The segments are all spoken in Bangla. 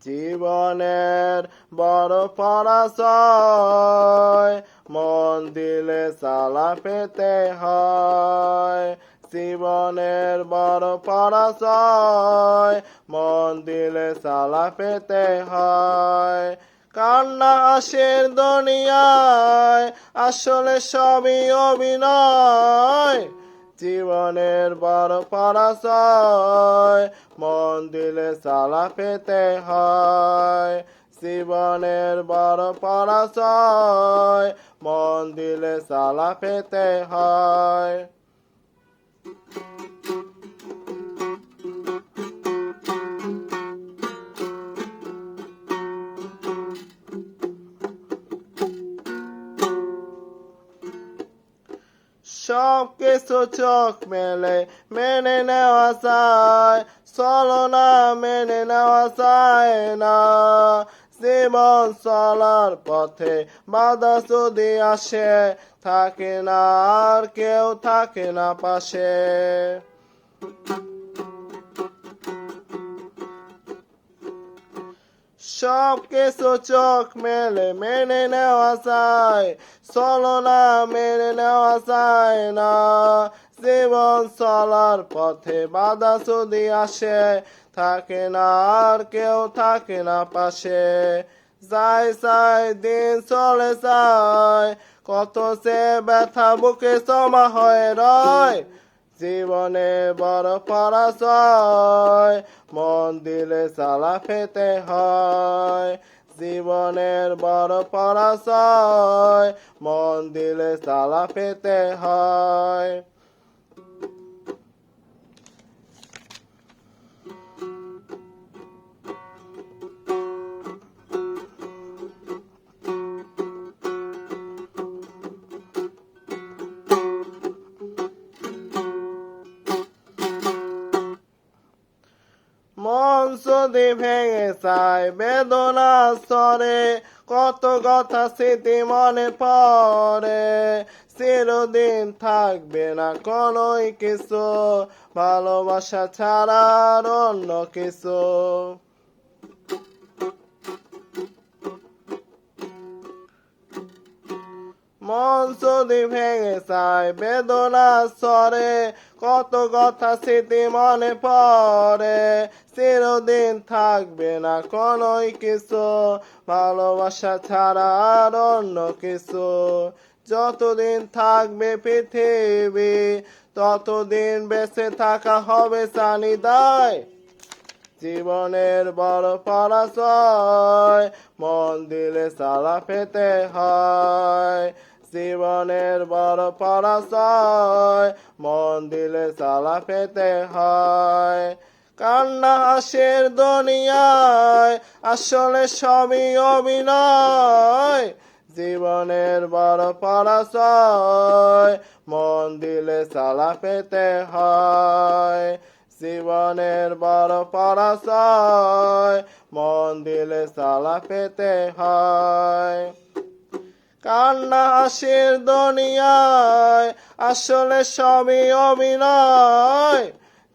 জীবনের বড় পরাজয়, মন দিলে চালা পেতে হয়। জীবনের বড় পরাজয়, মন দিলে চালা পেতে হয়। কান্না হাসির দুনিয়ায় আসলে সবই অভিনয়। জীবনের বড় পরাজয়, মন দিলে চালা পেতে হয়। জীবনের বড় পরাজয়, মন দিলে চালা পেতে হয়। সব কিছু চোখ মেলে মেনে নেওয়া যায়, চলো না মেনে নেওয়া যায় না। জীবন চলার পথে বাধা যদি আসে, থাকে না আর কেউ থাকে না পাশে। সব কিছু চোখ মেলে মেনে নেওয়া যায়, চলো না মেনে নেওয়া যায় না। জীবন চলার পথে বাধা যদি আসে, থাকে না আর কেউ থাকে না পাশে। যায় যায় দিন চলে যায়, কত সে ব্যথা বুকে জমা হয়ে রয়। জীবনে বড় পরাজয়, মন দিলে চালা পেতে হয়। জীবনের বড় পরাজয়, মন দিলে চালা পেতে হয়। মন যদি ভেঙে যায় বেদনা স্তরে, কত কথা স্মৃতি মনে পড়ে। চিরদিন থাকবে না কোনোই কিছু, ভালোবাসা ছাড়া আর অন্য কিছু। মন যদি ভেঙে যায় বেদনা স্তরে, কত কথা স্মৃতি মনে পড়ে। চিরদিন থাকবে না কোনোই কিছু, ভালোবাসা ছাড়া আর অন্য কিছু। যতদিন থাকবে পৃথিবী, ততদিন বেঁচে থাকা হবে জানি দায়। জীবনের বড় পরাজয়, মন দিলে চালা পেতে হয়। জীবনের বড় পরাজয়, মন দিলে চালা পেতে হয়। কান্না হাসির দুনিয়ায় আসলে সবই অভিনয়। জীবনের বড় পরাজয়, মন দিলে চালা পেতে হয়। জীবনের বড় পরাজয়, মন দিলে চালা পেতে হয়। কান্না হাসির দুনিয়ায় আসলে সবই অভিনয়।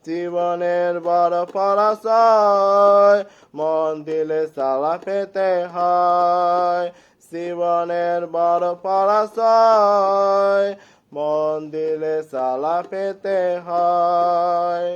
জীবনের বড় পরাজয়, মন দিলে চালা পেতে হয়। জীবনের বড় পরাজয়, মন দিলে চালা পেতে হয়।